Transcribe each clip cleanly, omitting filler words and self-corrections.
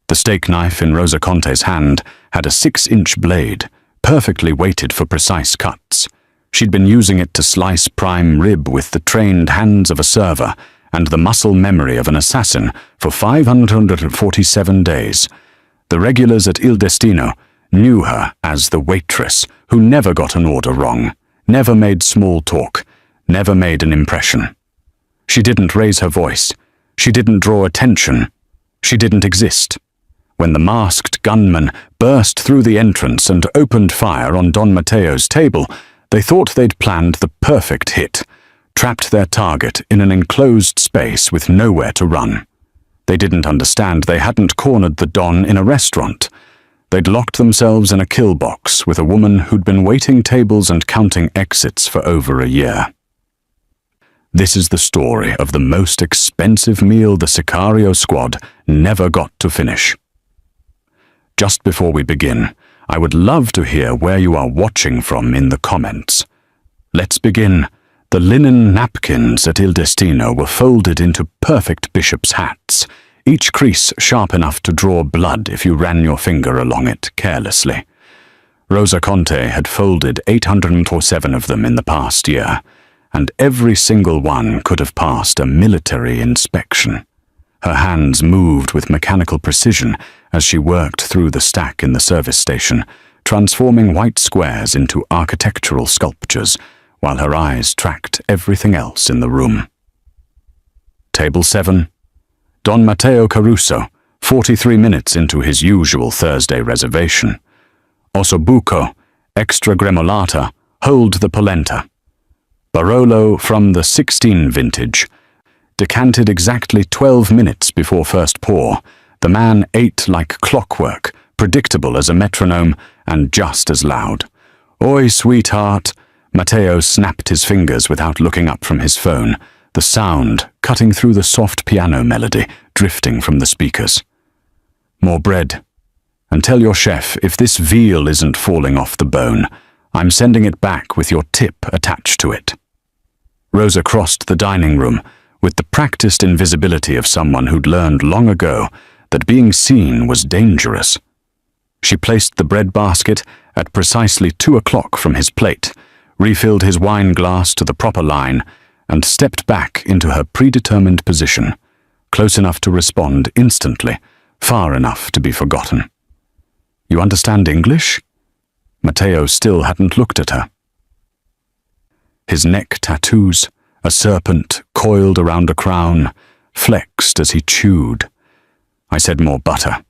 The steak knife in Rosa Conte's hand had a 6-inch blade, perfectly weighted for precise cuts. She'd been using it to slice prime rib with the trained hands of a server and the muscle memory of an assassin for 547 days. The regulars at Il Destino knew her as the Waitress who never got an order wrong, never made small talk, never made an impression. She didn't raise her voice. She didn't draw attention. She didn't exist. When the masked gunmen burst through the entrance and opened fire on Don Matteo's table, they thought they'd planned the perfect hit, trapped their target in an enclosed space with nowhere to run. They didn't understand they hadn't cornered the Don in a restaurant. They'd locked themselves in a kill box with a woman who'd been waiting tables and counting exits for over a year. This is the story of the most expensive meal the Sicario squad never got to finish. Just before we begin, I would love to hear where you are watching from in the comments. Let's begin. The linen napkins at Il Destino were folded into perfect bishop's hats, each crease sharp enough to draw blood if you ran your finger along it carelessly. Rosa Conte had folded 807 of them in the past year, and every single one could have passed a military inspection. Her hands moved with mechanical precision as she worked through the stack in the service station, transforming white squares into architectural sculptures, while her eyes tracked everything else in the room. Table 7. Don Matteo Caruso, 43 minutes into his usual Thursday reservation. Ossobuco, extra gremolata, hold the polenta. Barolo from the 16 vintage. Decanted exactly 12 minutes before first pour, the man ate like clockwork, predictable as a metronome and just as loud. Oi, sweetheart. Matteo snapped his fingers without looking up from his phone, the sound cutting through the soft piano melody drifting from the speakers. More bread. And tell your chef if this veal isn't falling off the bone, I'm sending it back with your tip attached to it. Rosa crossed the dining room with the practiced invisibility of someone who'd learned long ago that being seen was dangerous. She placed the bread basket at precisely 2 o'clock from his plate, refilled his wine glass to the proper line, and stepped back into her predetermined position, close enough to respond instantly, far enough to be forgotten. You understand English? Matteo still hadn't looked at her. His neck tattoos, a serpent coiled around a crown, flexed as he chewed. I said more butter.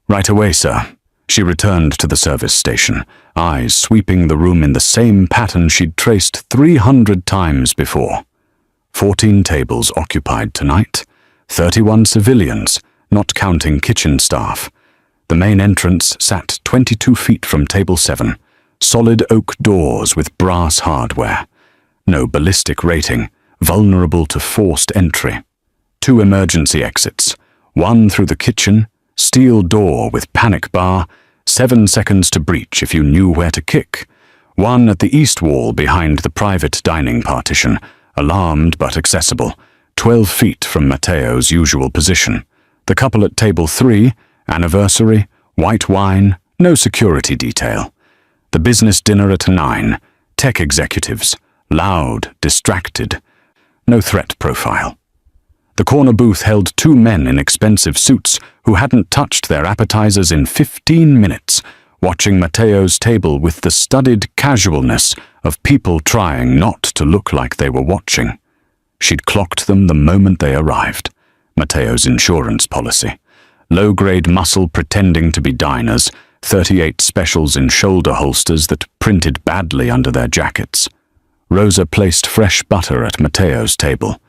Right away, sir. She returned to the service station, eyes sweeping the room in the same pattern she'd traced 300 times before. 14 tables occupied tonight, 31 civilians, not counting kitchen staff. The main entrance sat 22 feet from table 7, solid oak doors with brass hardware. No ballistic rating, vulnerable to forced entry. 2 emergency exits, one through the kitchen, steel door with panic bar, 7 seconds to breach if you knew where to kick. One at the east wall behind the private dining partition, alarmed but accessible, 12 feet from Matteo's usual position. The couple at table 3, anniversary, white wine, no security detail. The business dinner at 9, tech executives, loud, distracted, no threat profile. The corner booth held 2 men in expensive suits who hadn't touched their appetizers in 15 minutes, watching Matteo's table with the studied casualness of people trying not to look like they were watching. She'd clocked them the moment they arrived. Matteo's insurance policy. Low-grade muscle pretending to be diners, 38 specials in shoulder holsters that printed badly under their jackets. Rosa placed fresh butter at Matteo's table.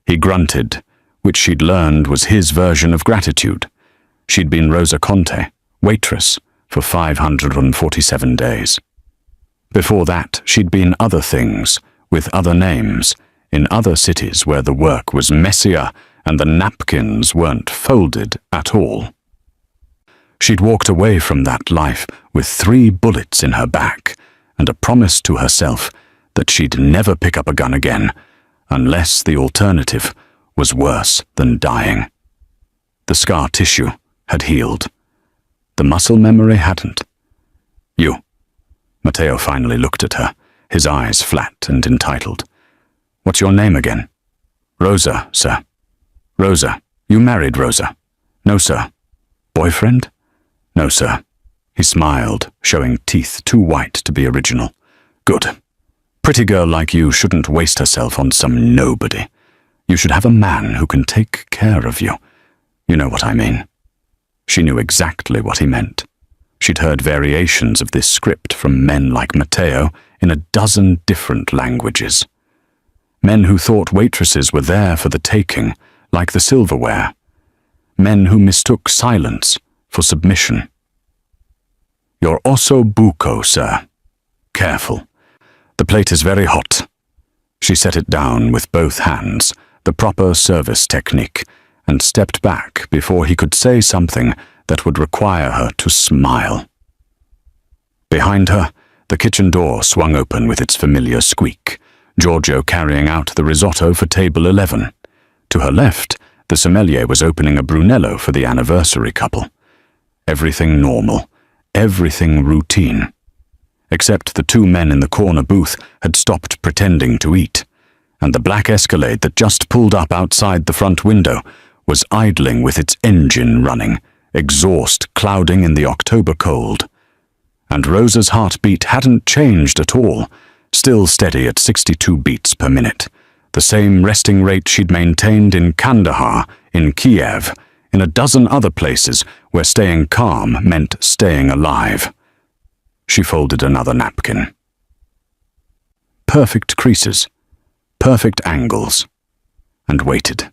He grunted, which she'd learned was his version of gratitude. She'd been Rosa Conte, waitress, for 547 days. Before that, she'd been other things, with other names, in other cities where the work was messier and the napkins weren't folded at all. She'd walked away from that life with 3 bullets in her back and a promise to herself that she'd never pick up a gun again, unless the alternative was worse than dying. The scar tissue, had healed. The muscle memory hadn't. You. Matteo finally looked at her, his eyes flat and entitled. What's your name again? Rosa, sir. Rosa. You married Rosa? No, sir. Boyfriend? No, sir. He smiled, showing teeth too white to be original. Good. Pretty girl like you shouldn't waste herself on some nobody. You should have a man who can take care of you. You know what I mean. She knew exactly what he meant. She'd heard variations of this script from men like Matteo in a dozen different languages. Men who thought waitresses were there for the taking, like the silverware. Men who mistook silence for submission. Your osso buco, sir. Careful. The plate is very hot. She set it down with both hands, the proper service technique, and stepped back before he could say something that would require her to smile. Behind her, the kitchen door swung open with its familiar squeak, Giorgio carrying out the risotto for table 11. To her left, the sommelier was opening a Brunello for the anniversary couple. Everything normal, everything routine. Except the two men in the corner booth had stopped pretending to eat, and the black Escalade that just pulled up outside the front window was idling with its engine running, exhaust clouding in the October cold. And Rosa's heartbeat hadn't changed at all, still steady at 62 beats per minute, the same resting rate she'd maintained in Kandahar, in Kiev, in a dozen other places where staying calm meant staying alive. She folded another napkin. Perfect creases, perfect angles, and waited.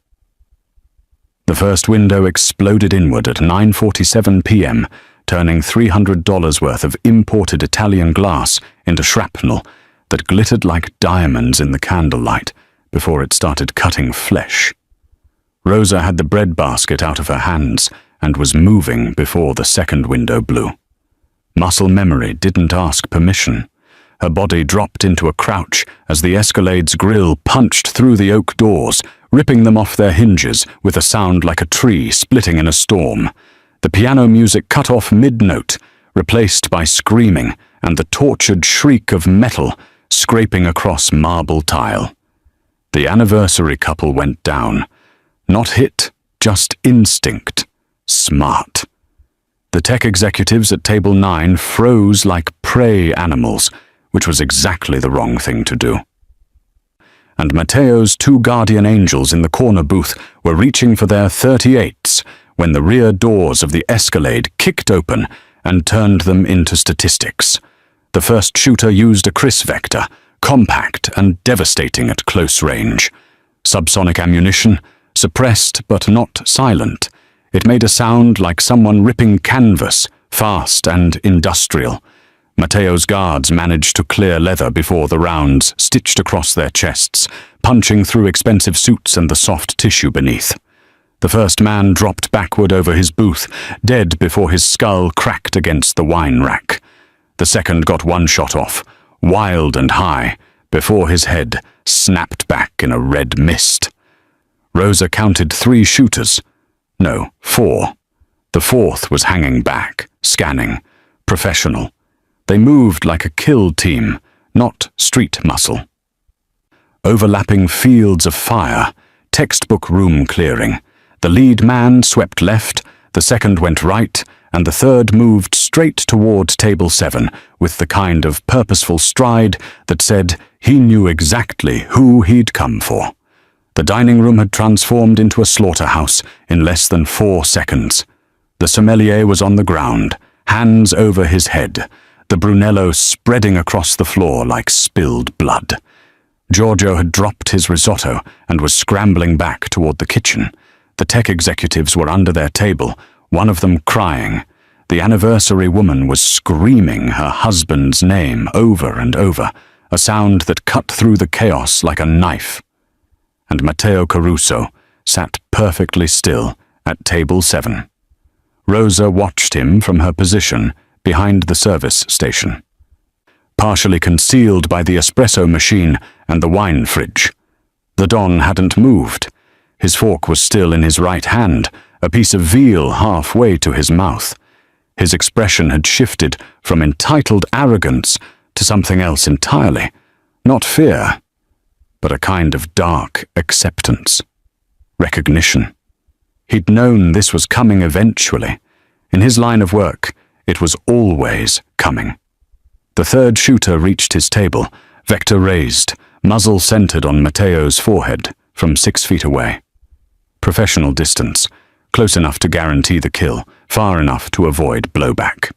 The first window exploded inward at 9:47 p.m., turning $300 worth of imported Italian glass into shrapnel that glittered like diamonds in the candlelight before it started cutting flesh. Rosa had the bread basket out of her hands and was moving before the second window blew. Muscle memory didn't ask permission. Her body dropped into a crouch as the Escalade's grill punched through the oak doors, ripping them off their hinges with a sound like a tree splitting in a storm. The piano music cut off mid-note, replaced by screaming and the tortured shriek of metal scraping across marble tile. The anniversary couple went down. Not hit, just instinct. Smart. The tech executives at table 9 froze like prey animals, which was exactly the wrong thing to do. And Matteo's two guardian angels in the corner booth were reaching for their 38s when the rear doors of the Escalade kicked open and turned them into statistics. The first shooter used a Chris Vector, compact and devastating at close range. Subsonic ammunition, suppressed but not silent. It made a sound like someone ripping canvas, fast and industrial. Matteo's guards managed to clear leather before the rounds stitched across their chests, punching through expensive suits and the soft tissue beneath. The first man dropped backward over his booth, dead before his skull cracked against the wine rack. The second got one shot off, wild and high, before his head snapped back in a red mist. Rosa counted 3 shooters. No, 4. The fourth was hanging back, scanning, professional. They moved like a kill team, not street muscle. Overlapping fields of fire, textbook room clearing. The lead man swept left, the second went right, and the third moved straight toward table 7 with the kind of purposeful stride that said he knew exactly who he'd come for. The dining room had transformed into a slaughterhouse in less than 4 seconds. The sommelier was on the ground, hands over his head, the Brunello spreading across the floor like spilled blood. Giorgio had dropped his risotto and was scrambling back toward the kitchen. The tech executives were under their table, one of them crying. The anniversary woman was screaming her husband's name over and over, a sound that cut through the chaos like a knife. And Matteo Caruso sat perfectly still at table 7. Rosa watched him from her position behind the service station, partially concealed by the espresso machine and the wine fridge. The Don hadn't moved. His fork was still in his right hand, a piece of veal halfway to his mouth. His expression had shifted from entitled arrogance to something else entirely. Not fear, but a kind of dark acceptance. Recognition. He'd known this was coming eventually. In his line of work, it was always coming. The third shooter reached his table, vector raised, muzzle centered on Matteo's forehead from 6 feet away. Professional distance, close enough to guarantee the kill, far enough to avoid blowback.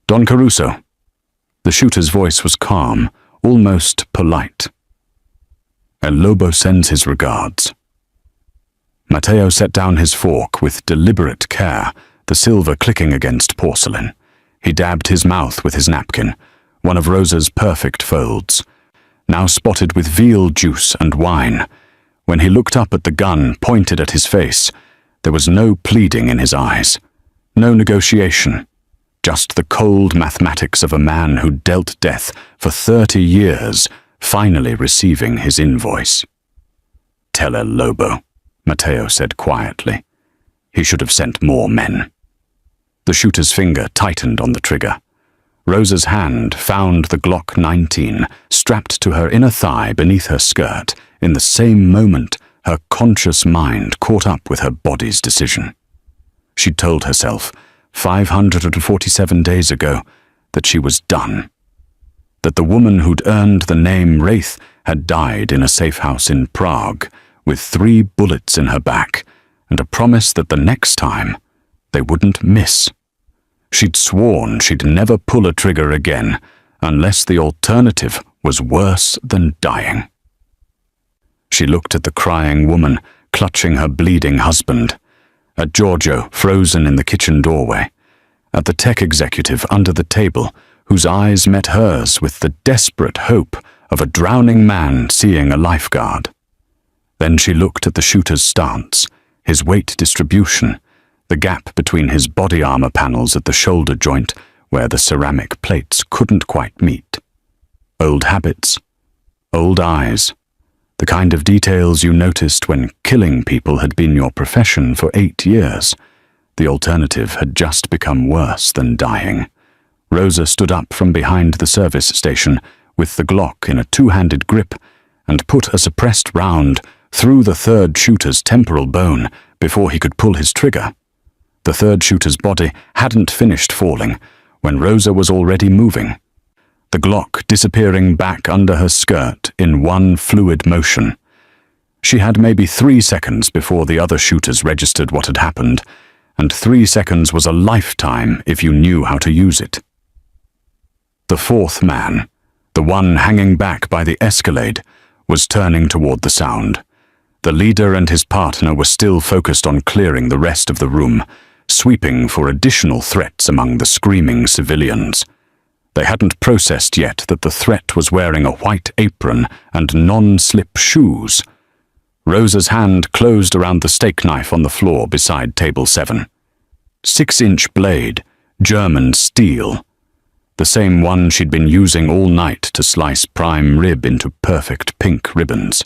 Don Caruso. The shooter's voice was calm, almost polite. El Lobo sends his regards. Matteo set down his fork with deliberate care, the silver clicking against porcelain. He dabbed his mouth with his napkin, one of Rosa's perfect folds, now spotted with veal juice and wine. When he looked up at the gun pointed at his face, there was no pleading in his eyes, no negotiation, just the cold mathematics of a man who dealt death for 30 years, finally receiving his invoice. Tell El Lobo, Matteo said quietly. He should have sent more men. The shooter's finger tightened on the trigger. Rosa's hand found the Glock 19 strapped to her inner thigh beneath her skirt. In the same moment, her conscious mind caught up with her body's decision. She'd told herself, 547 days ago, that she was done. That the woman who'd earned the name Wraith had died in a safe house in Prague, with 3 bullets in her back, and a promise that the next time, they wouldn't miss. She'd sworn she'd never pull a trigger again, unless the alternative was worse than dying. She looked at the crying woman, clutching her bleeding husband, at Giorgio frozen in the kitchen doorway, at the tech executive under the table, whose eyes met hers with the desperate hope of a drowning man seeing a lifeguard. Then she looked at the shooter's stance, his weight distribution, the gap between his body armor panels at the shoulder joint where the ceramic plates couldn't quite meet. Old habits, old eyes, the kind of details you noticed when killing people had been your profession for 8 years. The alternative had just become worse than dying. Rosa stood up from behind the service station with the Glock in a 2-handed grip and put a suppressed round through the third shooter's temporal bone before he could pull his trigger. The third shooter's body hadn't finished falling when Rosa was already moving, the Glock disappearing back under her skirt in one fluid motion. She had maybe 3 seconds before the other shooters registered what had happened, and 3 seconds was a lifetime if you knew how to use it. The fourth man, the one hanging back by the escalade, was turning toward the sound. The leader and his partner were still focused on clearing the rest of the room, sweeping for additional threats among the screaming civilians. They hadn't processed yet that the threat was wearing a white apron and non-slip shoes. Rosa's hand closed around the steak knife on the floor beside table 7. 6-inch blade, German steel. The same one she'd been using all night to slice prime rib into perfect pink ribbons.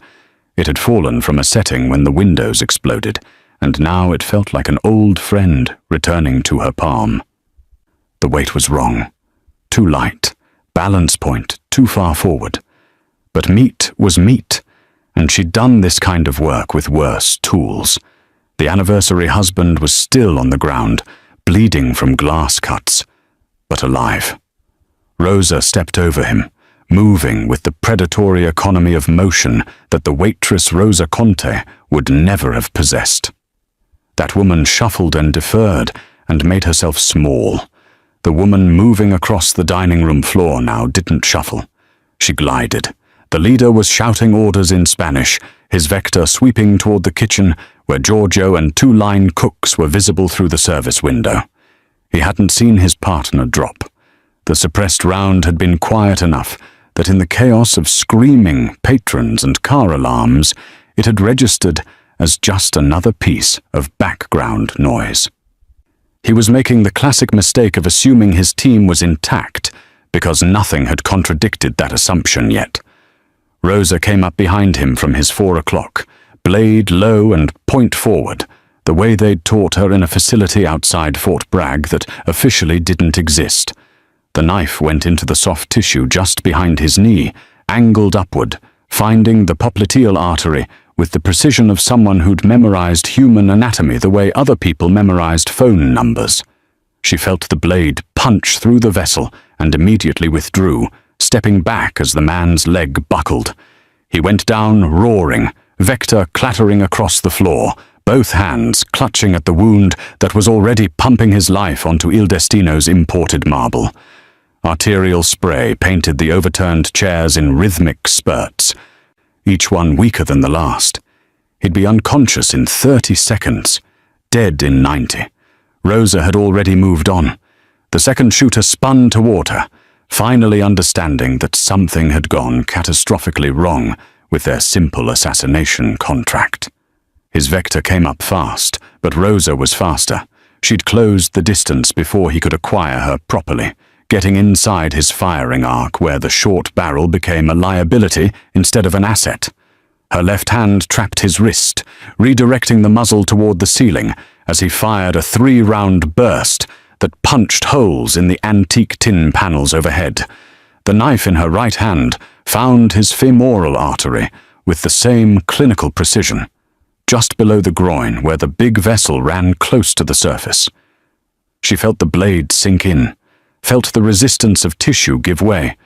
It had fallen from a setting when the windows exploded, and now it felt like an old friend returning to her palm. The weight was wrong. Too light, balance point too far forward. But meat was meat, and she'd done this kind of work with worse tools. The anniversary husband was still on the ground, bleeding from glass cuts, but alive. Rosa stepped over him, moving with the predatory economy of motion that the waitress Rosa Conte would never have possessed. That woman shuffled and deferred and made herself small. The woman moving across the dining room floor now didn't shuffle. She glided. The leader was shouting orders in Spanish, his vector sweeping toward the kitchen where Giorgio and 2 line cooks were visible through the service window. He hadn't seen his partner drop. The suppressed round had been quiet enough that in the chaos of screaming patrons and car alarms, it had registered as just another piece of background noise. He was making the classic mistake of assuming his team was intact because nothing had contradicted that assumption yet. Rosa came up behind him from his 4 o'clock, blade low and point forward, the way they'd taught her in a facility outside Fort Bragg that officially didn't exist. The knife went into the soft tissue just behind his knee, angled upward, finding the popliteal artery with the precision of someone who'd memorized human anatomy the way other people memorized phone numbers. She felt the blade punch through the vessel and immediately withdrew, stepping back as the man's leg buckled. He went down roaring, Vector clattering across the floor, both hands clutching at the wound that was already pumping his life onto Il Destino's imported marble. Arterial spray painted the overturned chairs in rhythmic spurts, each one weaker than the last. He'd be unconscious in 30 seconds, dead in 90. Rosa had already moved on. The second shooter spun toward her, finally understanding that something had gone catastrophically wrong with their simple assassination contract. His Vector came up fast, but Rosa was faster. She'd closed the distance before he could acquire her properly, getting inside his firing arc where the short barrel became a liability instead of an asset. Her left hand trapped his wrist, redirecting the muzzle toward the ceiling as he fired a 3-round burst that punched holes in the antique tin panels overhead. The knife in her right hand found his femoral artery with the same clinical precision, just below the groin where the big vessel ran close to the surface. She felt the blade sink in, felt the resistance of tissue give way,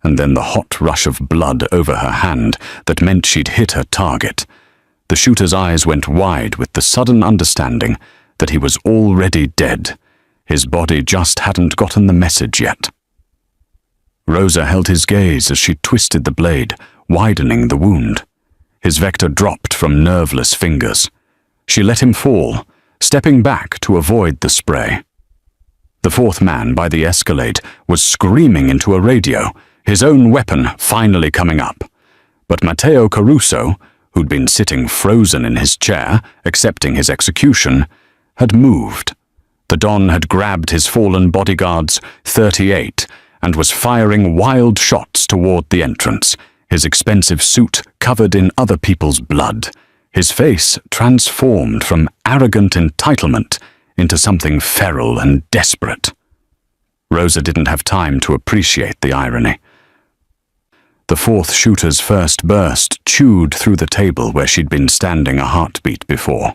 and then the hot rush of blood over her hand that meant she'd hit her target. The shooter's eyes went wide with the sudden understanding that he was already dead. His body just hadn't gotten the message yet. Rosa held his gaze as she twisted the blade, widening the wound. His Vector dropped from nerveless fingers. She let him fall, stepping back to avoid the spray. The fourth man by the Escalade was screaming into a radio, his own weapon finally coming up. But Matteo Caruso, who'd been sitting frozen in his chair, accepting his execution, had moved. The Don had grabbed his fallen bodyguard's .38 and was firing wild shots toward the entrance, his expensive suit covered in other people's blood, his face transformed from arrogant entitlement into something feral and desperate. Rosa didn't have time to appreciate the irony. The fourth shooter's first burst chewed through the table where she'd been standing a heartbeat before.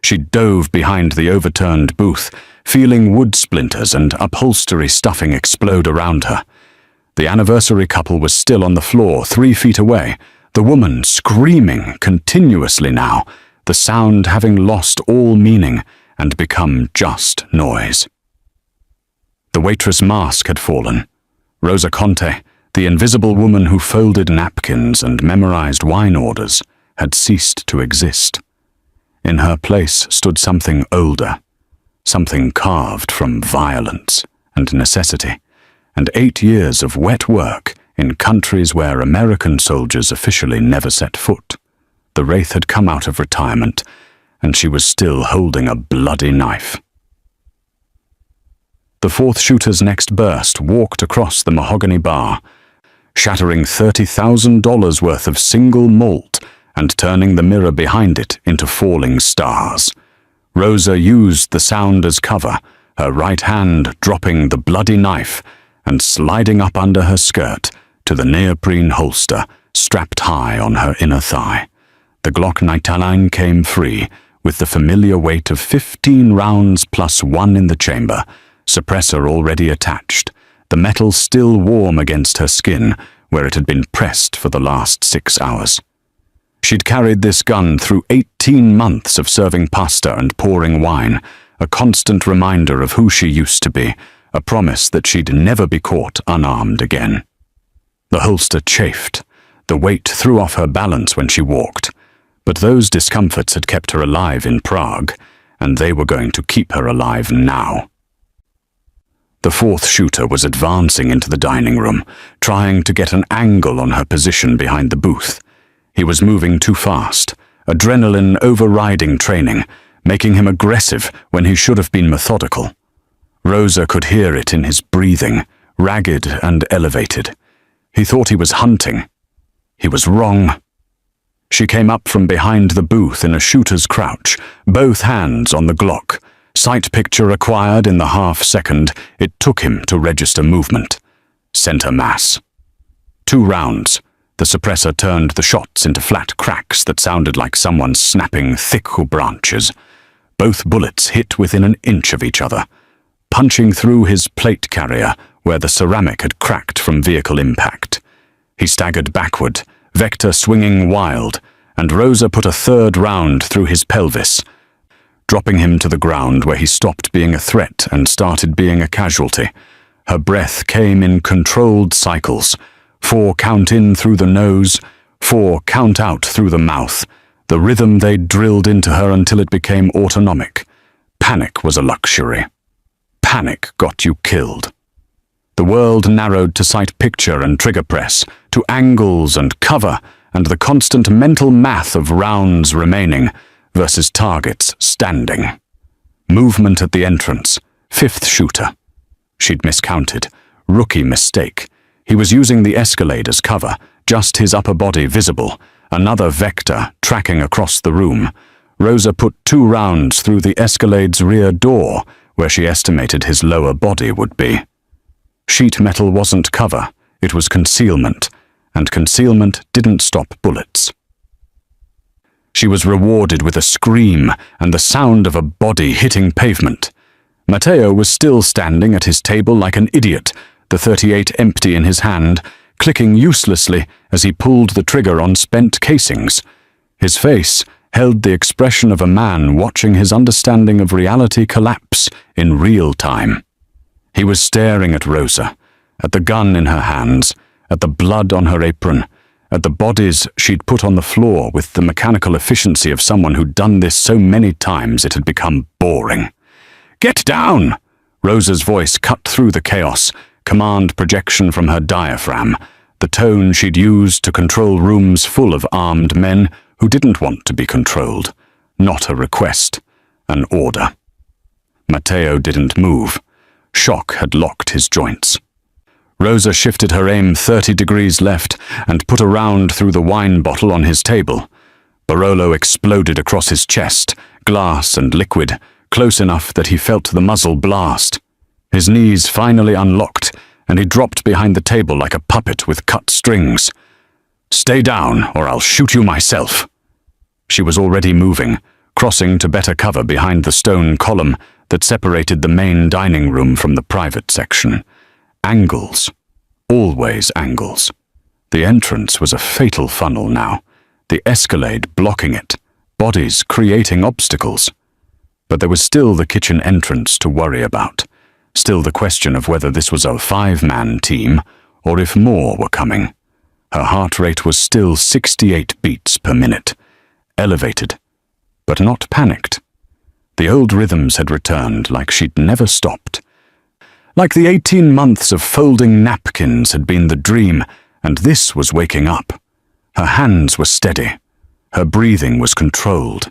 She dove behind the overturned booth, feeling wood splinters and upholstery stuffing explode around her. The anniversary couple was still on the floor 3 feet away, the woman screaming continuously now, the sound having lost all meaning and become just noise. The waitress mask had fallen. Rosa Conte, the invisible woman who folded napkins and memorized wine orders, had ceased to exist. In her place stood something older, something carved from violence and necessity, and 8 years of wet work in countries where American soldiers officially never set foot. The wraith had come out of retirement, and she was still holding a bloody knife. The fourth shooter's next burst walked across the mahogany bar, shattering $30,000 worth of single malt and turning the mirror behind it into falling stars. Rosa used the sound as cover, her right hand dropping the bloody knife and sliding up under her skirt to the neoprene holster strapped high on her inner thigh. The Glock 99 came free, with the familiar weight of 15 rounds plus 1 in the chamber, suppressor already attached, the metal still warm against her skin where it had been pressed for the last 6 hours. She'd carried this gun through 18 months of serving pasta and pouring wine, a constant reminder of who she used to be, a promise that she'd never be caught unarmed again. The holster chafed. The weight threw off her balance when she walked, but those discomforts had kept her alive in Prague, and they were going to keep her alive now. The fourth shooter was advancing into the dining room, trying to get an angle on her position behind the booth. He was moving too fast, adrenaline overriding training, making him aggressive when he should have been methodical. Rosa could hear it in his breathing, ragged and elevated. He thought he was hunting. He was wrong. She came up from behind the booth in a shooter's crouch, both hands on the Glock. Sight picture acquired in the half-second it took him to register movement. Center mass. 2 rounds. The suppressor turned the shots into flat cracks that sounded like someone snapping thick branches. Both bullets hit within an inch of each other, punching through his plate carrier where the ceramic had cracked from vehicle impact. He staggered backward, Vector swinging wild, and Rosa put a 3rd round through his pelvis, dropping him to the ground where he stopped being a threat and started being a casualty. Her breath came in controlled cycles. 4 count in through the nose, 4 count out through the mouth, the rhythm they drilled into her until it became autonomic. Panic was a luxury. Panic got you killed. The world narrowed to sight picture and trigger press, to angles and cover, and the constant mental math of rounds remaining versus targets standing. Movement at the entrance. 5th shooter. She'd miscounted. Rookie mistake. He was using the Escalade as cover, just his upper body visible, another Vector tracking across the room. Rosa put 2 rounds through the Escalade's rear door, where she estimated his lower body would be. Sheet metal wasn't cover, it was concealment, and concealment didn't stop bullets. She was rewarded with a scream and the sound of a body hitting pavement. Matteo was still standing at his table like an idiot, the .38 empty in his hand, clicking uselessly as he pulled the trigger on spent casings. His face held the expression of a man watching his understanding of reality collapse in real time. He was staring at Rosa, at the gun in her hands, at the blood on her apron, at the bodies she'd put on the floor with the mechanical efficiency of someone who'd done this so many times it had become boring. "Get down!" Rosa's voice cut through the chaos, command projection from her diaphragm, the tone she'd used to control rooms full of armed men who didn't want to be controlled. Not a request, an order. Matteo didn't move. Shock had locked his joints. Rosa shifted her aim 30 degrees left and put a round through the wine bottle on his table. Barolo exploded across his chest, glass and liquid, close enough that he felt the muzzle blast. His knees finally unlocked, and he dropped behind the table like a puppet with cut strings. "Stay down, or I'll shoot you myself." She was already moving, crossing to better cover behind the stone column that separated the main dining room from the private section. Angles. Always angles. The entrance was a fatal funnel now, the Escalade blocking it, bodies creating obstacles. But there was still the kitchen entrance to worry about, still the question of whether this was a 5-man team or if more were coming. Her heart rate was still 68 beats per minute, elevated, but not panicked. The old rhythms had returned like she'd never stopped. Like the 18 months of folding napkins had been the dream, and this was waking up. Her hands were steady. Her breathing was controlled.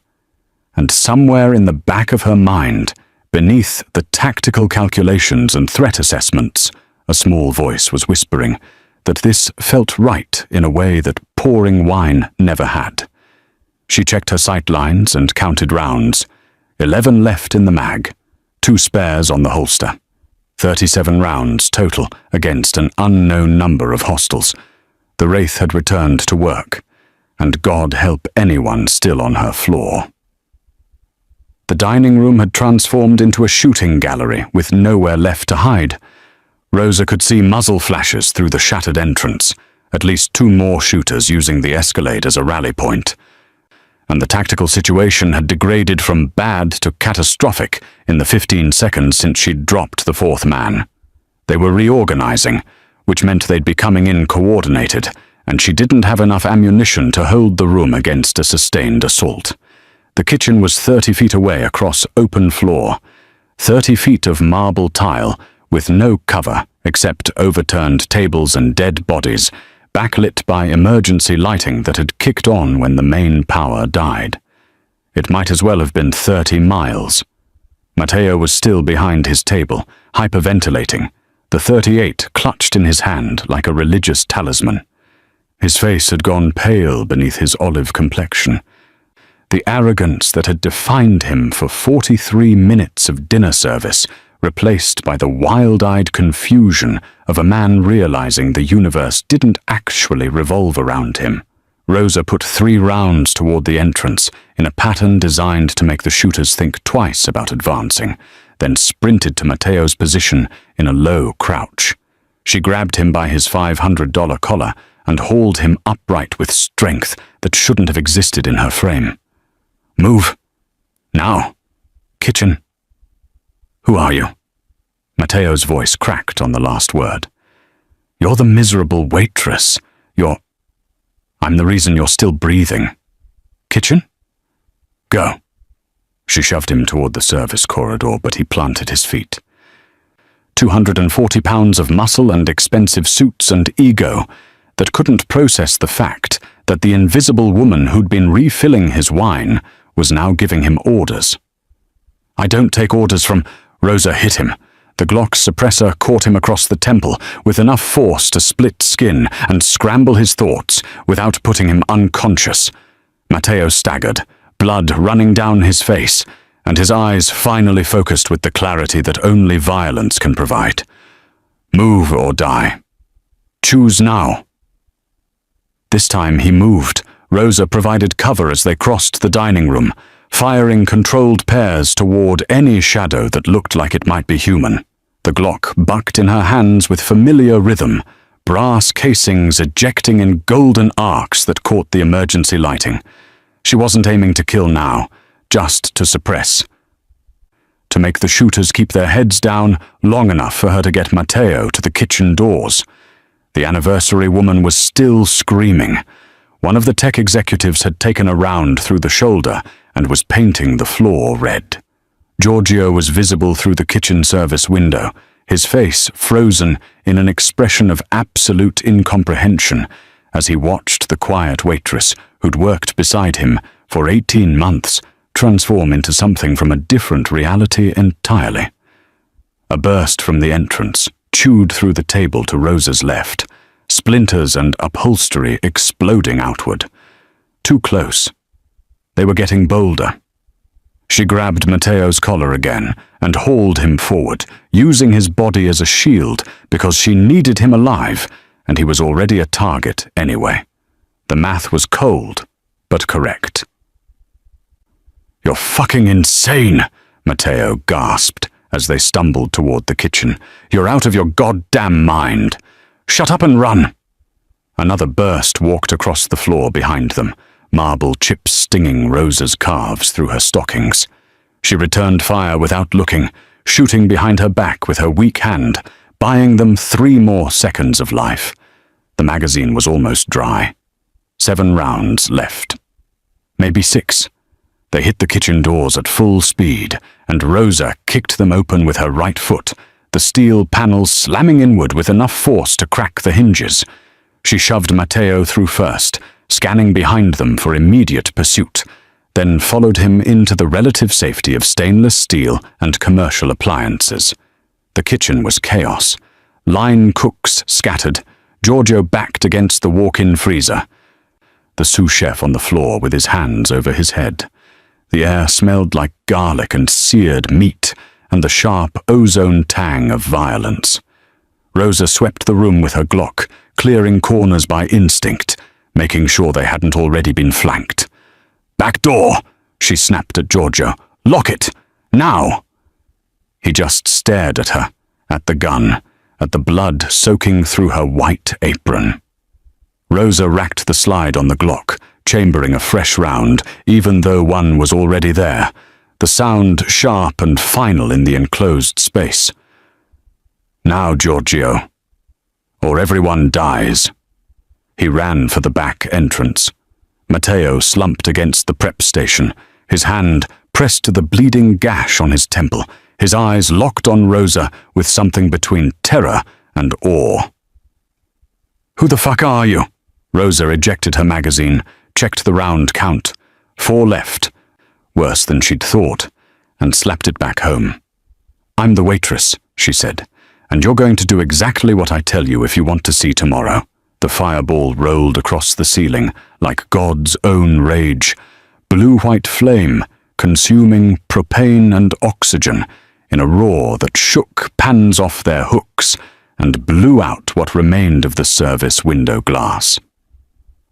And somewhere in the back of her mind, beneath the tactical calculations and threat assessments, a small voice was whispering that this felt right in a way that pouring wine never had. She checked her sight lines and counted rounds. 11 left in the mag, 2 spares on the holster. 37 rounds total against an unknown number of hostiles. The Wraith had returned to work, and God help anyone still on her floor. The dining room had transformed into a shooting gallery with nowhere left to hide. Rosa could see muzzle flashes through the shattered entrance, at least 2 more shooters using the Escalade as a rally point. And the tactical situation had degraded from bad to catastrophic in the 15 seconds since she'd dropped the 4th man. They were reorganizing, which meant they'd be coming in coordinated, and she didn't have enough ammunition to hold the room against a sustained assault. The kitchen was 30 feet away across open floor, 30 feet of marble tile with no cover except overturned tables and dead bodies, backlit by emergency lighting that had kicked on when the main power died. It might as well have been 30 miles. Matteo was still behind his table, hyperventilating, the .38 clutched in his hand like a religious talisman. His face had gone pale beneath his olive complexion. The arrogance that had defined him for 43 minutes of dinner service replaced by the wild-eyed confusion of a man realizing the universe didn't actually revolve around him. Rosa put 3 rounds toward the entrance in a pattern designed to make the shooters think twice about advancing, then sprinted to Matteo's position in a low crouch. She grabbed him by his $500 collar and hauled him upright with strength that shouldn't have existed in her frame. "Move. Now. Kitchen." "Who are you?" Matteo's voice cracked on the last word. "You're the miserable waitress. I'm the reason you're still breathing. Kitchen? Go." She shoved him toward the service corridor, but he planted his feet. 240 pounds of muscle and expensive suits and ego that couldn't process the fact that the invisible woman who'd been refilling his wine was now giving him orders. "I don't take orders from—" Rosa hit him. The Glock's suppressor caught him across the temple with enough force to split skin and scramble his thoughts without putting him unconscious. Matteo staggered, blood running down his face, and his eyes finally focused with the clarity that only violence can provide. "Move or die. Choose now." This time he moved. Rosa provided cover as they crossed the dining room, firing controlled pairs toward any shadow that looked like it might be human. The Glock bucked in her hands with familiar rhythm, brass casings ejecting in golden arcs that caught the emergency lighting. She wasn't aiming to kill now, just to suppress. To make the shooters keep their heads down long enough for her to get Matteo to the kitchen doors. The anniversary woman was still screaming. One of the tech executives had taken a round through the shoulder and was painting the floor red. Giorgio was visible through the kitchen service window, his face frozen in an expression of absolute incomprehension as he watched the quiet waitress who'd worked beside him for 18 months transform into something from a different reality entirely. A burst from the entrance chewed through the table to Rosa's left, splinters and upholstery exploding outward. Too close. They were getting bolder. She grabbed Matteo's collar again and hauled him forward, using his body as a shield because she needed him alive, and he was already a target anyway. The math was cold, but correct. "You're fucking insane," Matteo gasped as they stumbled toward the kitchen. "You're out of your goddamn mind. Shut up and run." Another burst walked across the floor behind them, marble chips stinging Rosa's calves through her stockings. She returned fire without looking, shooting behind her back with her weak hand, buying them 3 more seconds of life. The magazine was almost dry. 7 rounds left. Maybe 6. They hit the kitchen doors at full speed, and Rosa kicked them open with her right foot, the steel panels slamming inward with enough force to crack the hinges. She shoved Matteo through first, scanning behind them for immediate pursuit, then followed him into the relative safety of stainless steel and commercial appliances. The kitchen was chaos. Line cooks scattered, Giorgio backed against the walk-in freezer. The sous chef on the floor with his hands over his head. The air smelled like garlic and seared meat, and the sharp ozone tang of violence. Rosa swept the room with her Glock, clearing corners by instinct, making sure they hadn't already been flanked. "Back door!" she snapped at Giorgio. "Lock it! Now!" He just stared at her, at the gun, at the blood soaking through her white apron. Rosa racked the slide on the Glock, chambering a fresh round, even though one was already there, the sound sharp and final in the enclosed space. "Now, Giorgio, or everyone dies." He ran for the back entrance. Matteo slumped against the prep station, his hand pressed to the bleeding gash on his temple, his eyes locked on Rosa with something between terror and awe. "Who the fuck are you?" Rosa ejected her magazine, checked the round count. 4 left, worse than she'd thought, and slapped it back home. "I'm the waitress," she said, "and you're going to do exactly what I tell you if you want to see tomorrow. The fireball rolled across the ceiling like God's own rage, blue-white flame consuming propane and oxygen in a roar that shook pans off their hooks and blew out what remained of the service window glass.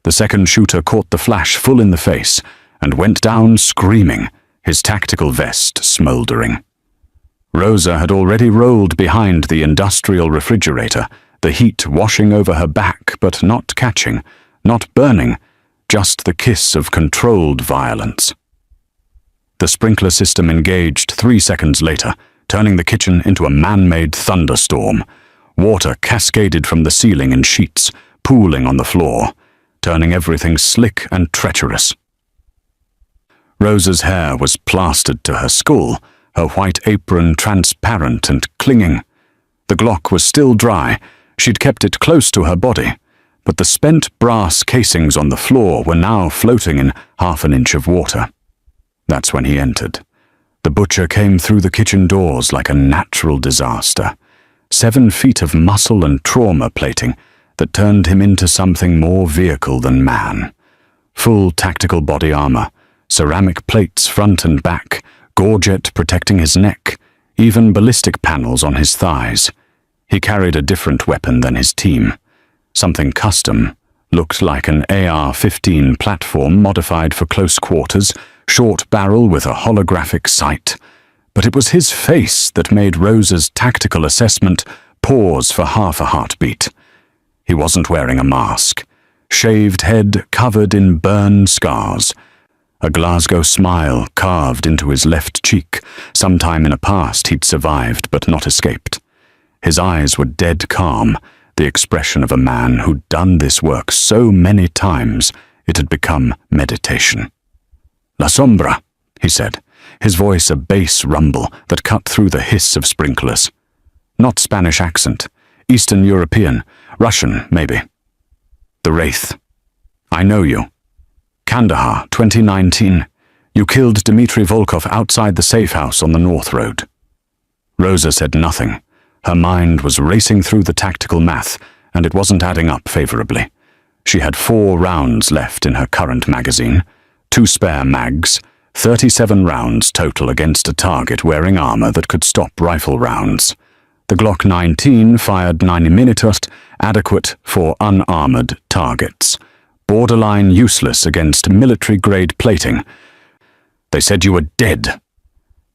The second shooter caught the flash full in the face and went down screaming, his tactical vest smoldering. Rosa had already rolled behind the industrial refrigerator, the heat washing over her back but not catching, not burning, just the kiss of controlled violence. The sprinkler system engaged 3 seconds later, turning the kitchen into a man-made thunderstorm. Water cascaded from the ceiling in sheets, pooling on the floor, turning everything slick and treacherous. Rosa's hair was plastered to her skull, her white apron transparent and clinging. The Glock was still dry. She'd kept it close to her body, but the spent brass casings on the floor were now floating in half an inch of water. That's when he entered. The butcher came through the kitchen doors like a natural disaster. 7 feet of muscle and trauma plating that turned him into something more vehicle than man. Full tactical body armor, ceramic plates front and back, gorget protecting his neck, even ballistic panels on his thighs. He carried a different weapon than his team. Something custom, looked like an AR-15 platform modified for close quarters, short barrel with a holographic sight. But it was his face that made Rosa's tactical assessment pause for half a heartbeat. He wasn't wearing a mask. Shaved head covered in burn scars. A Glasgow smile carved into his left cheek. Sometime in a past he'd survived but not escaped. His eyes were dead calm, the expression of a man who'd done this work so many times it had become meditation. "La Sombra," he said, his voice a bass rumble that cut through the hiss of sprinklers. Not Spanish accent, Eastern European, Russian, maybe. "The Wraith. I know you. Kandahar, 2019. You killed Dmitry Volkov outside the safe house on the North Road." Rosa said nothing. Her mind was racing through the tactical math, and it wasn't adding up favorably. She had 4 rounds left in her current magazine, 2 spare mags, 37 rounds total against a target wearing armor that could stop rifle rounds. The Glock 19 fired 90 mm, adequate for unarmored targets. Borderline useless against military-grade plating. "They said you were dead."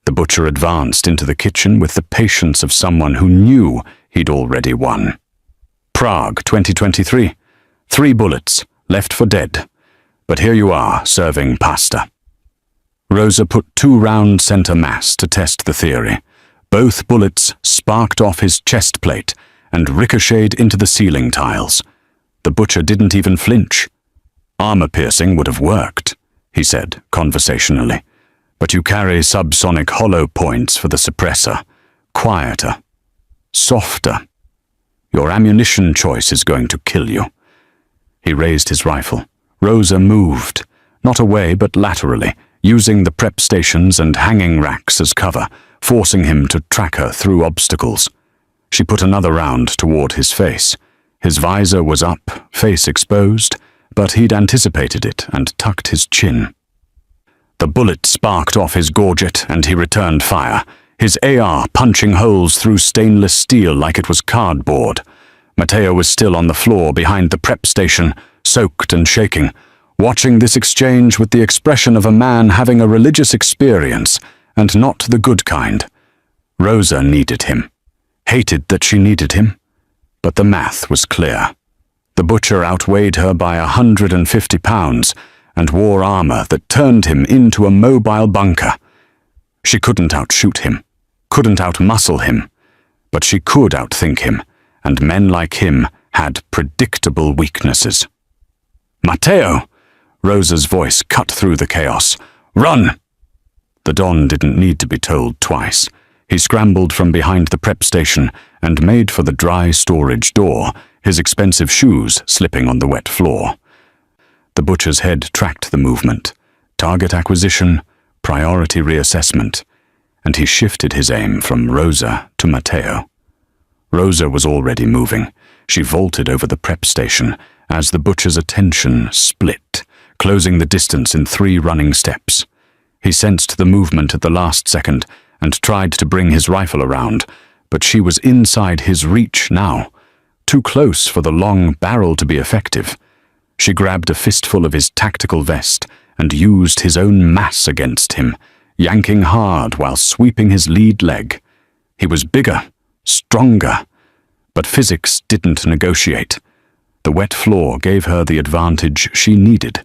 The butcher advanced into the kitchen with the patience of someone who knew he'd already won. "Prague, 2023. 3 bullets, left for dead. But here you are, serving pasta." Rosa put 2-round center mass to test the theory. Both bullets sparked off his chest plate and ricocheted into the ceiling tiles. The butcher didn't even flinch. "Armor piercing would have worked," he said conversationally. "But you carry subsonic hollow points for the suppressor. Quieter. Softer. Your ammunition choice is going to kill you." He raised his rifle. Rosa moved, not away but laterally, using the prep stations and hanging racks as cover, forcing him to track her through obstacles. She put another round toward his face. His visor was up, face exposed, but he'd anticipated it and tucked his chin. The bullet sparked off his gorget and he returned fire, his AR punching holes through stainless steel like it was cardboard. Matteo was still on the floor behind the prep station, soaked and shaking, watching this exchange with the expression of a man having a religious experience, and not the good kind. Rosa needed him. Hated that she needed him. But the math was clear. The butcher outweighed her by 150 pounds and wore armor that turned him into a mobile bunker. She couldn't outshoot him, couldn't outmuscle him, but she could outthink him, and men like him had predictable weaknesses. "Matteo!" Rosa's voice cut through the chaos. "Run!" The Don didn't need to be told twice. He scrambled from behind the prep station and made for the dry storage door, his expensive shoes slipping on the wet floor. The butcher's head tracked the movement, target acquisition, priority reassessment, and he shifted his aim from Rosa to Matteo. Rosa was already moving. She vaulted over the prep station as the butcher's attention split, closing the distance in 3 running steps. He sensed the movement at the last second and tried to bring his rifle around, but she was inside his reach now, too close for the long barrel to be effective. She grabbed a fistful of his tactical vest and used his own mass against him, yanking hard while sweeping his lead leg. He was bigger, stronger, but physics didn't negotiate. The wet floor gave her the advantage she needed,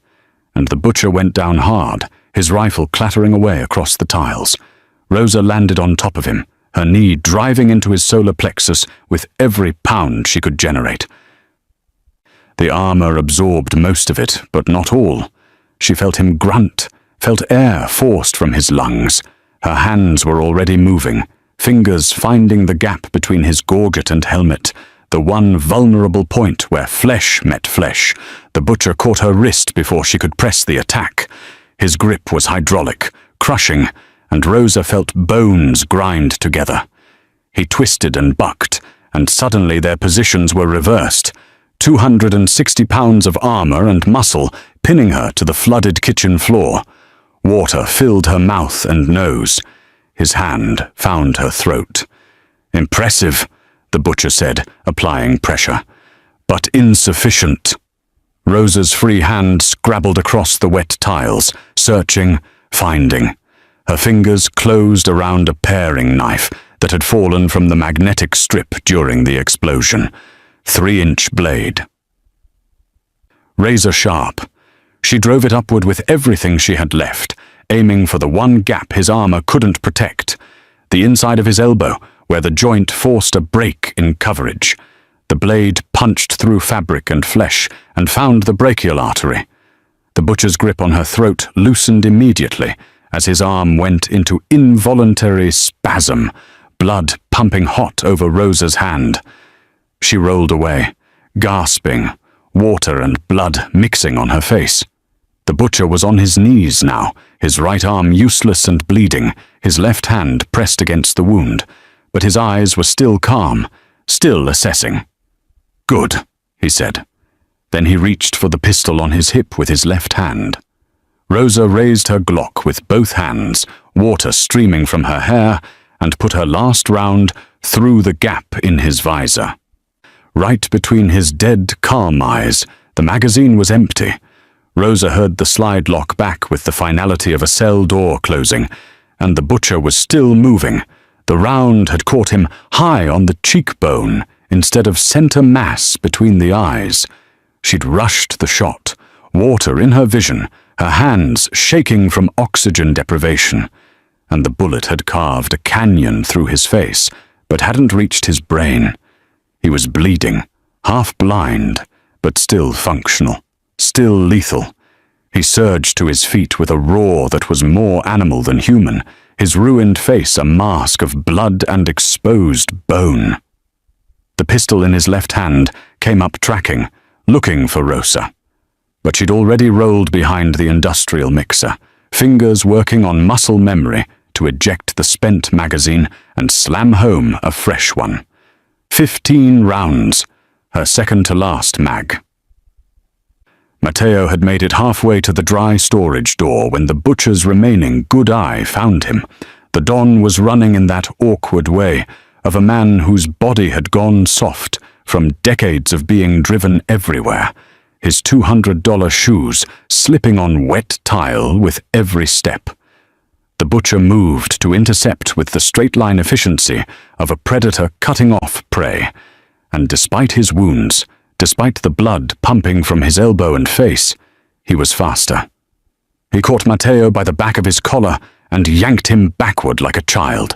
and the butcher went down hard, his rifle clattering away across the tiles. Rosa landed on top of him, her knee driving into his solar plexus with every pound she could generate. The armor absorbed most of it, but not all. She felt him grunt, felt air forced from his lungs. Her hands were already moving, fingers finding the gap between his gorget and helmet, the one vulnerable point where flesh met flesh. The butcher caught her wrist before she could press the attack. His grip was hydraulic, crushing, and Rosa felt bones grind together. He twisted and bucked, and suddenly their positions were reversed. 260 pounds of armor and muscle pinning her to the flooded kitchen floor. Water filled her mouth and nose. His hand found her throat. "Impressive," the butcher said, applying pressure, "but insufficient." Rosa's free hand scrabbled across the wet tiles, searching, finding. Her fingers closed around a paring knife that had fallen from the magnetic strip during the explosion. 3-inch blade. Razor sharp. She drove it upward with everything she had left, aiming for the one gap his armor couldn't protect, the inside of his elbow, where the joint forced a break in coverage. The blade punched through fabric and flesh and found the brachial artery. The butcher's grip on her throat loosened immediately as his arm went into involuntary spasm, blood pumping hot over Rosa's hand. She rolled away, gasping, water and blood mixing on her face. The butcher was on his knees now, his right arm useless and bleeding, his left hand pressed against the wound, but his eyes were still calm, still assessing. "Good," he said. Then he reached for the pistol on his hip with his left hand. Rosa raised her Glock with both hands, water streaming from her hair, and put her last round through the gap in his visor. Right between his dead, calm eyes, the magazine was empty. Rosa heard the slide lock back with the finality of a cell door closing, and the butcher was still moving. The round had caught him high on the cheekbone instead of center mass between the eyes. She'd rushed the shot, water in her vision, her hands shaking from oxygen deprivation, and the bullet had carved a canyon through his face, but hadn't reached his brain. He was bleeding, half blind, but still functional, still lethal. He surged to his feet with a roar that was more animal than human, his ruined face a mask of blood and exposed bone. The pistol in his left hand came up tracking, looking for Rosa. But she'd already rolled behind the industrial mixer, fingers working on muscle memory to eject the spent magazine and slam home a fresh one. 15 rounds, her second to last mag. Matteo had made it halfway to the dry storage door when the butcher's remaining good eye found him. The Don was running in that awkward way of a man whose body had gone soft from decades of being driven everywhere, his $200 shoes slipping on wet tile with every step. The butcher moved to intercept with the straight-line efficiency of a predator cutting off prey, and despite his wounds, despite the blood pumping from his elbow and face, he was faster. He caught Matteo by the back of his collar and yanked him backward like a child.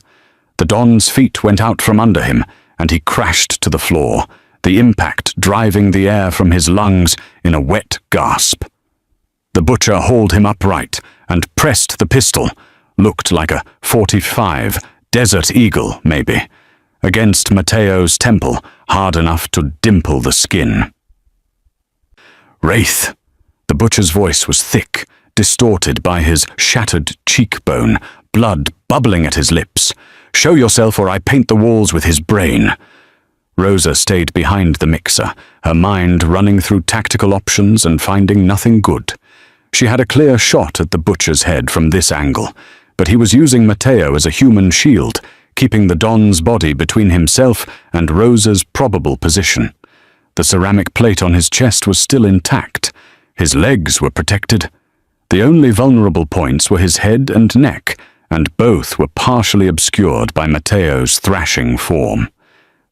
The Don's feet went out from under him, and he crashed to the floor, the impact driving the air from his lungs in a wet gasp. The butcher hauled him upright and pressed the pistol, looked like a .45, Desert Eagle, maybe, against Matteo's temple, hard enough to dimple the skin. "Wraith!" The butcher's voice was thick, distorted by his shattered cheekbone, blood bubbling at his lips. "Show yourself or I paint the walls with his brain." Rosa stayed behind the mixer, her mind running through tactical options and finding nothing good. She had a clear shot at the butcher's head from this angle, but he was using Matteo as a human shield, keeping the Don's body between himself and Rosa's probable position. The ceramic plate on his chest was still intact. His legs were protected. The only vulnerable points were his head and neck, and both were partially obscured by Matteo's thrashing form.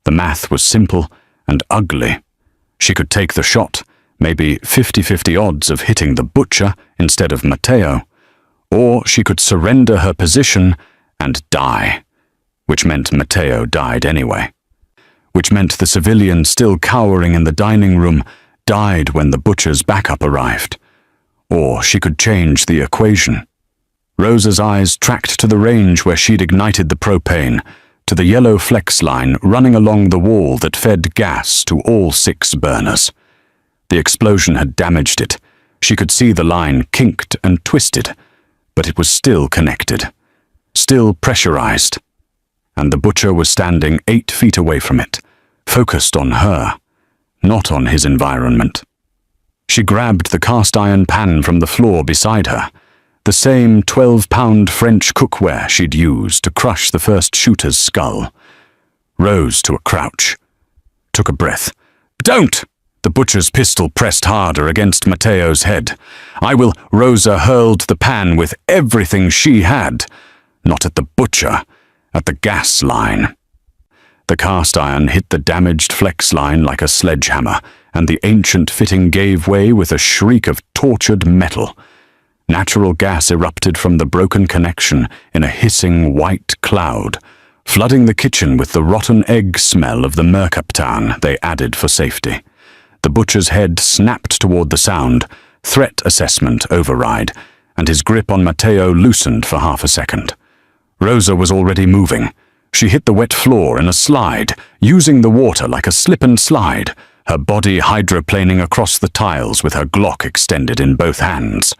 The math was simple and ugly. She could take the shot, maybe 50-50 odds of hitting the butcher instead of Matteo, or she could surrender her position and die, which meant Matteo died anyway. Which meant the civilian still cowering in the dining room died when the butcher's backup arrived. Or she could change the equation. Rosa's eyes tracked to the range where she'd ignited the propane, to the yellow flex line running along the wall that fed gas to all 6 burners. The explosion had damaged it. She could see the line kinked and twisted, but it was still connected, still pressurized. And the butcher was standing 8 feet away from it, focused on her, not on his environment. She grabbed the cast iron pan from the floor beside her, the same 12-pound French cookware she'd used to crush the first shooter's skull. Rose to a crouch. Took a breath. "Don't!" The butcher's pistol pressed harder against Matteo's head. "I will." Rosa hurled the pan with everything she had. Not at the butcher, at the gas line. The cast iron hit the damaged flex line like a sledgehammer, and the ancient fitting gave way with a shriek of tortured metal. Natural gas erupted from the broken connection in a hissing white cloud, flooding the kitchen with the rotten egg smell of the mercaptan they added for safety. The butcher's head snapped toward the sound, threat assessment override, and his grip on Matteo loosened for half a second. Rosa was already moving. She hit the wet floor in a slide, using the water like a slip and slide, her body hydroplaning across the tiles with her Glock extended in both hands.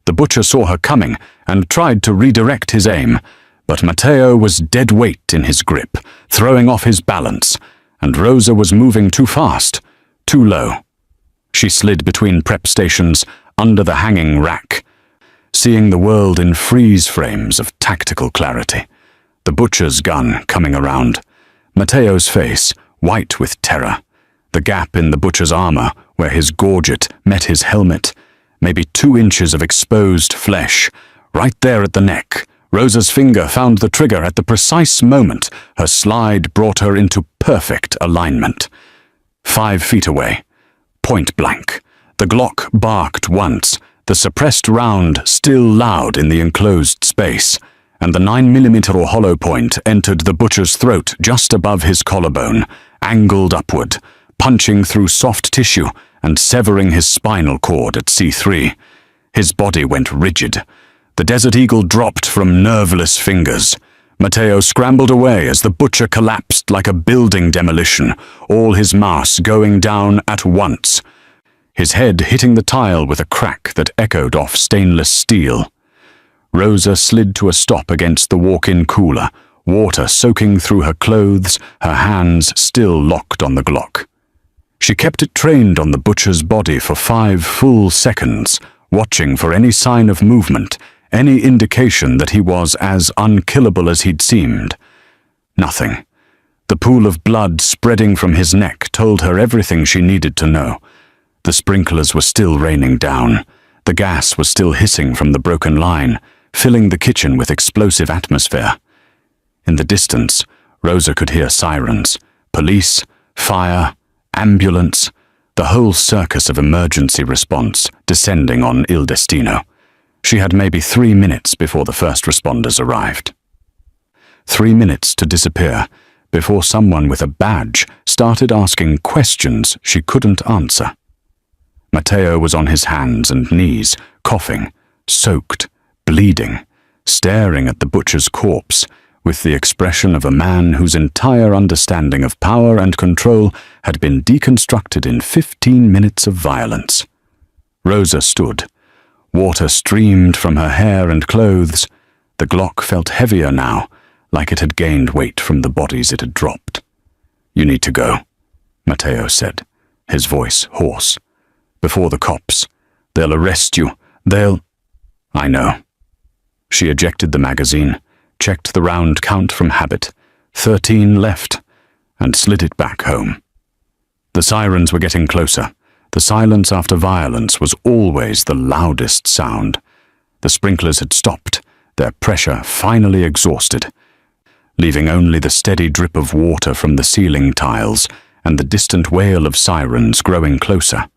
The butcher saw her coming and tried to redirect his aim, but Matteo was dead weight in his grip, throwing off his balance, and Rosa was moving too fast, too low. She slid between prep stations, under the hanging rack, seeing the world in freeze frames of tactical clarity. The butcher's gun coming around. Matteo's face, white with terror. The gap in the butcher's armor, where his gorget met his helmet. Maybe 2 inches of exposed flesh. Right there at the neck. Rosa's finger found the trigger at the precise moment her slide brought her into perfect alignment. 5 feet away. Point blank. The Glock barked once, the suppressed round still loud in the enclosed space, and the 9mm hollow point entered the butcher's throat just above his collarbone, angled upward, punching through soft tissue and severing his spinal cord at C3. His body went rigid. The Desert Eagle dropped from nerveless fingers. Matteo scrambled away as the butcher collapsed like a building demolition, all his mass going down at once. His head hitting the tile with a crack that echoed off stainless steel. Rosa slid to a stop against the walk-in cooler, water soaking through her clothes, her hands still locked on the Glock. She kept it trained on the butcher's body for 5 full seconds, watching for any sign of movement, any indication that he was as unkillable as he'd seemed. Nothing. The pool of blood spreading from his neck told her everything she needed to know. The sprinklers were still raining down. The gas was still hissing from the broken line, filling the kitchen with explosive atmosphere. In the distance, Rosa could hear sirens, police, fire, ambulance, the whole circus of emergency response descending on Il Destino. She had maybe 3 minutes before the first responders arrived. 3 minutes to disappear before someone with a badge started asking questions she couldn't answer. Matteo was on his hands and knees, coughing, soaked, bleeding, staring at the butcher's corpse with the expression of a man whose entire understanding of power and control had been deconstructed in 15 minutes of violence. Rosa stood. Water streamed from her hair and clothes. The Glock felt heavier now, like it had gained weight from the bodies it had dropped. "You need to go," Matteo said, his voice hoarse. "Before the cops. They'll arrest you. I know." She ejected the magazine, checked the round count from habit, 13 left, and slid it back home. The sirens were getting closer. The silence after violence was always the loudest sound. The sprinklers had stopped, their pressure finally exhausted, leaving only the steady drip of water from the ceiling tiles and the distant wail of sirens growing closer.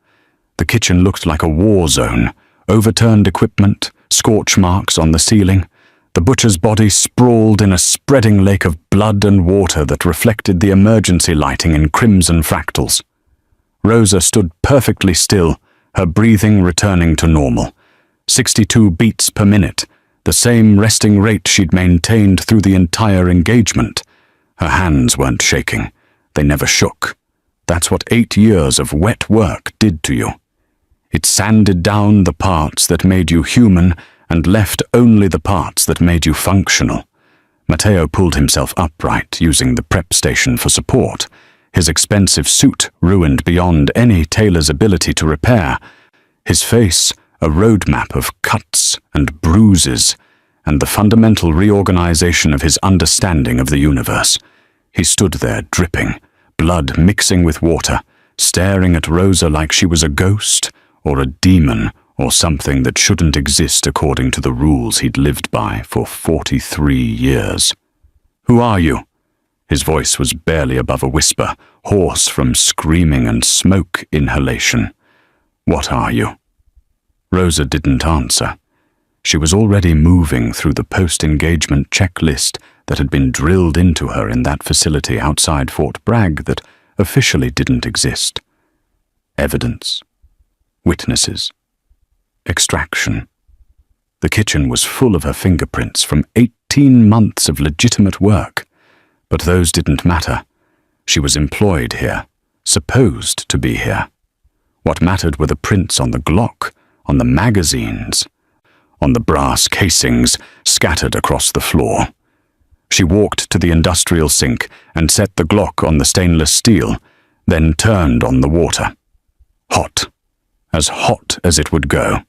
The kitchen looked like a war zone, overturned equipment, scorch marks on the ceiling. The butcher's body sprawled in a spreading lake of blood and water that reflected the emergency lighting in crimson fractals. Rosa stood perfectly still, her breathing returning to normal. 62 beats per minute, the same resting rate she'd maintained through the entire engagement. Her hands weren't shaking. They never shook. That's what 8 years of wet work did to you. It sanded down the parts that made you human and left only the parts that made you functional. Matteo pulled himself upright, using the prep station for support, his expensive suit ruined beyond any tailor's ability to repair, his face a roadmap of cuts and bruises, and the fundamental reorganization of his understanding of the universe. He stood there dripping, blood mixing with water, staring at Rosa like she was a ghost or a demon or something that shouldn't exist according to the rules he'd lived by for 43 years. "Who are you?" His voice was barely above a whisper, hoarse from screaming and smoke inhalation. "What are you?" Rosa didn't answer. She was already moving through the post-engagement checklist that had been drilled into her in that facility outside Fort Bragg that officially didn't exist. Evidence. Witnesses. Extraction. The kitchen was full of her fingerprints from 18 months of legitimate work, but those didn't matter. She was employed here, supposed to be here. What mattered were the prints on the Glock, on the magazines, on the brass casings scattered across the floor. She walked to the industrial sink and set the Glock on the stainless steel, then turned on the water. Hot as it would go.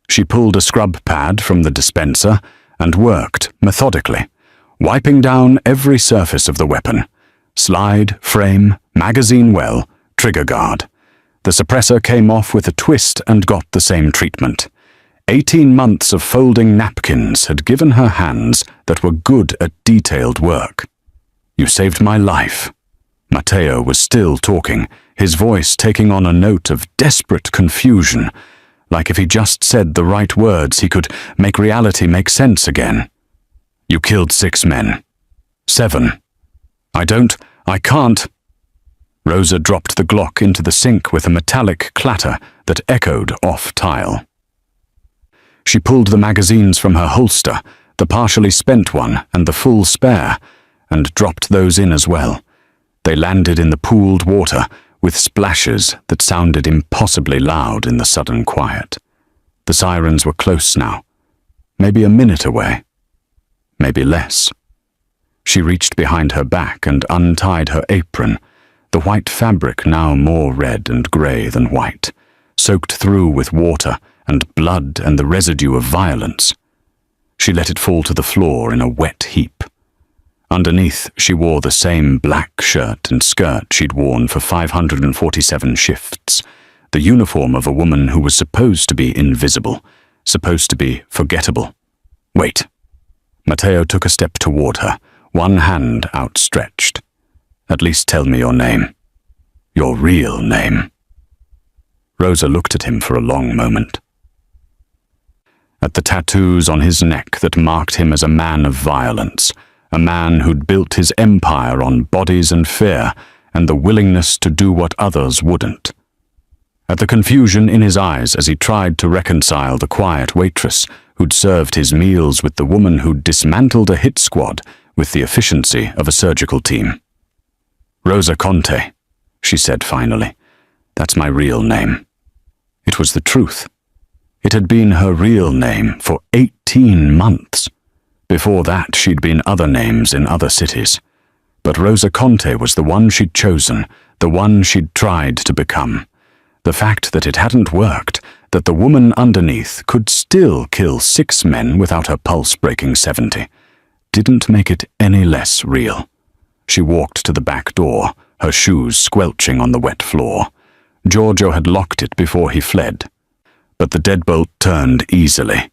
She pulled a scrub pad from the dispenser and worked methodically, wiping down every surface of the weapon. Slide, frame, magazine well, trigger guard. The suppressor came off with a twist and got the same treatment. 18 months of folding napkins had given her hands that were good at detailed work. "You saved my life." Matteo was still talking, his voice taking on a note of desperate confusion, like if he just said the right words he could make reality make sense again. "You killed 6 men. 7. I can't." Rosa dropped the Glock into the sink with a metallic clatter that echoed off tile. She pulled the magazines from her holster, the partially spent one and the full spare, and dropped those in as well. They landed in the pooled water with splashes that sounded impossibly loud in the sudden quiet. The sirens were close now, maybe a minute away, maybe less. She reached behind her back and untied her apron, the white fabric now more red and grey than white, soaked through with water and blood and the residue of violence. She let it fall to the floor in a wet heap. Underneath, she wore the same black shirt and skirt she'd worn for 547 shifts, the uniform of a woman who was supposed to be invisible, supposed to be forgettable. "Wait." Matteo took a step toward her, one hand outstretched. "At least tell me your name. Your real name." Rosa looked at him for a long moment. At the tattoos on his neck that marked him as a man of violence, a man who'd built his empire on bodies and fear and the willingness to do what others wouldn't. At the confusion in his eyes as he tried to reconcile the quiet waitress who'd served his meals with the woman who'd dismantled a hit squad with the efficiency of a surgical team. "Rosa Conte," she said finally. "That's my real name." It was the truth. It had been her real name for 18 months. Before that, she'd been other names in other cities. But Rosa Conte was the one she'd chosen, the one she'd tried to become. The fact that it hadn't worked, that the woman underneath could still kill 6 men without her pulse breaking 70, didn't make it any less real. She walked to the back door, her shoes squelching on the wet floor. Giorgio had locked it before he fled. But the deadbolt turned easily.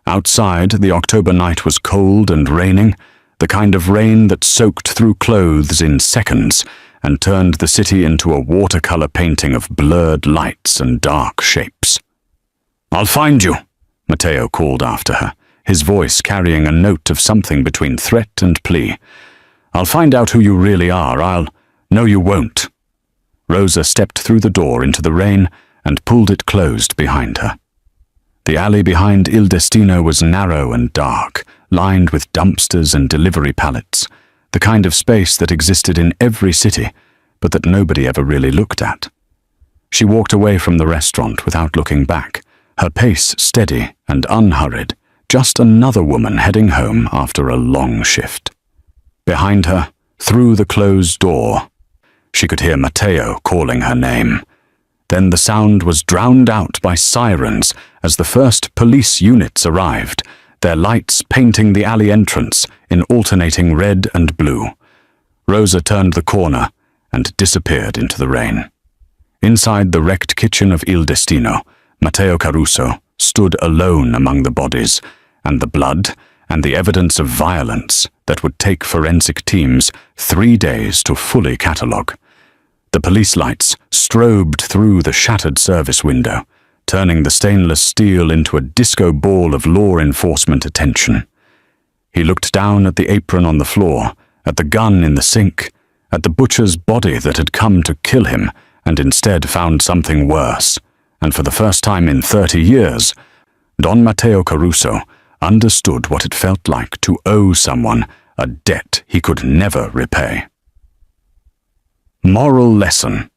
Outside, the October night was cold and raining, the kind of rain that soaked through clothes in seconds and turned the city into a watercolor painting of blurred lights and dark shapes. "I'll find you," Matteo called after her, his voice carrying a note of something between threat and plea. "I'll find out who you really are. No, you won't." Rosa stepped through the door into the rain and pulled it closed behind her. The alley behind Il Destino was narrow and dark, lined with dumpsters and delivery pallets, the kind of space that existed in every city, but that nobody ever really looked at. She walked away from the restaurant without looking back, her pace steady and unhurried, just another woman heading home after a long shift. Behind her, through the closed door, she could hear Matteo calling her name. Then the sound was drowned out by sirens as the first police units arrived, their lights painting the alley entrance in alternating red and blue. Rosa turned the corner and disappeared into the rain. Inside the wrecked kitchen of Il Destino, Matteo Caruso stood alone among the bodies, and the blood and the evidence of violence that would take forensic teams 3 days to fully catalogue. The police lights strobed through the shattered service window, turning the stainless steel into a disco ball of law enforcement attention. He looked down at the apron on the floor, at the gun in the sink, at the butcher's body that had come to kill him and instead found something worse, and for the first time in 30 years, Don Matteo Caruso understood what it felt like to owe someone a debt he could never repay. Moral lesson: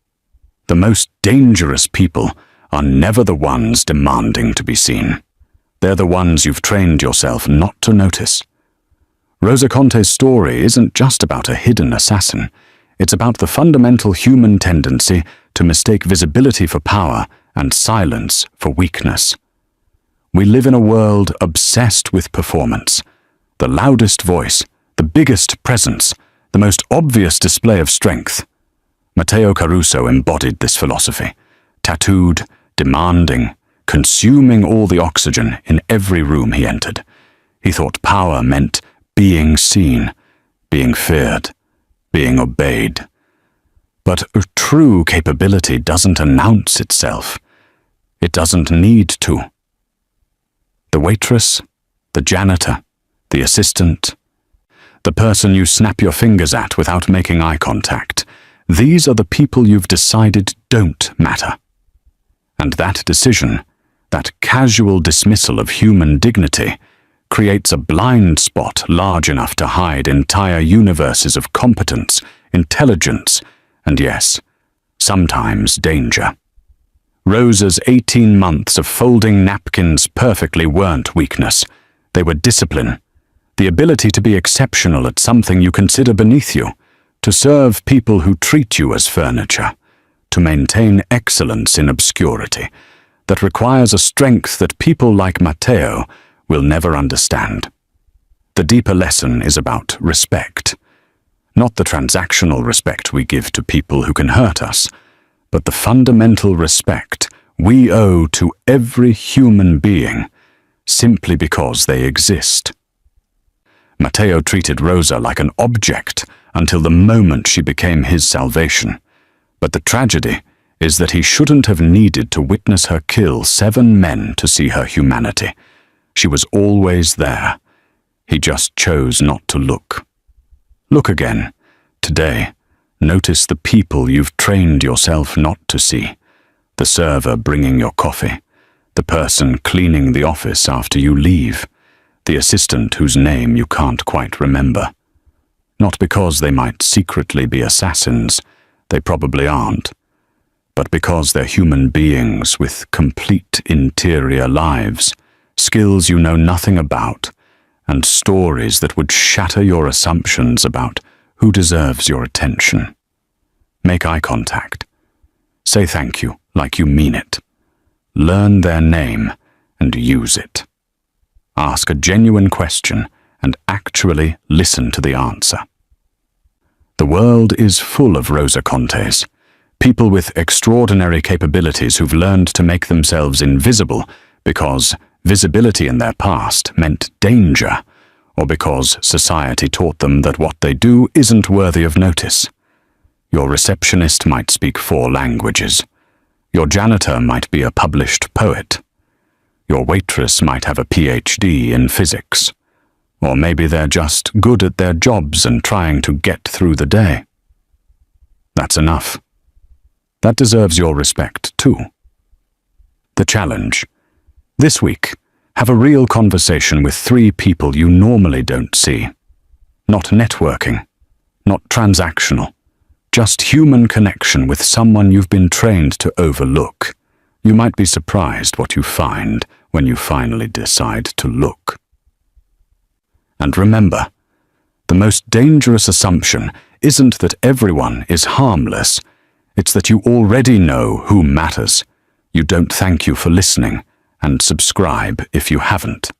the most dangerous people are never the ones demanding to be seen. They're the ones you've trained yourself not to notice. Rosa Conte's story isn't just about a hidden assassin. It's about the fundamental human tendency to mistake visibility for power and silence for weakness. We live in a world obsessed with performance. The loudest voice, the biggest presence, the most obvious display of strength. Matteo Caruso embodied this philosophy, tattooed, demanding, consuming all the oxygen in every room he entered. He thought power meant being seen, being feared, being obeyed. But true capability doesn't announce itself. It doesn't need to. The waitress, the janitor, the assistant, the person you snap your fingers at without making eye contact, these are the people you've decided don't matter. And that decision, that casual dismissal of human dignity, creates a blind spot large enough to hide entire universes of competence, intelligence, and yes, sometimes danger. Rosa's 18 months of folding napkins perfectly weren't weakness. They were discipline, the ability to be exceptional at something you consider beneath you, to serve people who treat you as furniture, to maintain excellence in obscurity, that requires a strength that people like Matteo will never understand. The deeper lesson is about respect. Not the transactional respect we give to people who can hurt us, but the fundamental respect we owe to every human being simply because they exist. Matteo treated Rosa like an object until the moment she became his salvation. But the tragedy is that he shouldn't have needed to witness her kill 7 men to see her humanity. She was always there. He just chose not to look. Look again. Today, notice the people you've trained yourself not to see. The server bringing your coffee. The person cleaning the office after you leave. The assistant whose name you can't quite remember. Not because they might secretly be assassins, they probably aren't, but because they're human beings with complete interior lives, skills you know nothing about, and stories that would shatter your assumptions about who deserves your attention. Make eye contact. Say thank you like you mean it. Learn their name and use it. Ask a genuine question and actually listen to the answer. The world is full of Rosa Contes, people with extraordinary capabilities who've learned to make themselves invisible because visibility in their past meant danger, or because society taught them that what they do isn't worthy of notice. Your receptionist might speak 4 languages. Your janitor might be a published poet. Your waitress might have a PhD in physics. Or maybe they're just good at their jobs and trying to get through the day. That's enough. That deserves your respect, too. The challenge. This week, have a real conversation with 3 people you normally don't see. Not networking, not transactional, just human connection with someone you've been trained to overlook. You might be surprised what you find when you finally decide to look. And remember, the most dangerous assumption isn't that everyone is harmless. It's that you already know who matters. You don't. Thank you for listening, and subscribe if you haven't.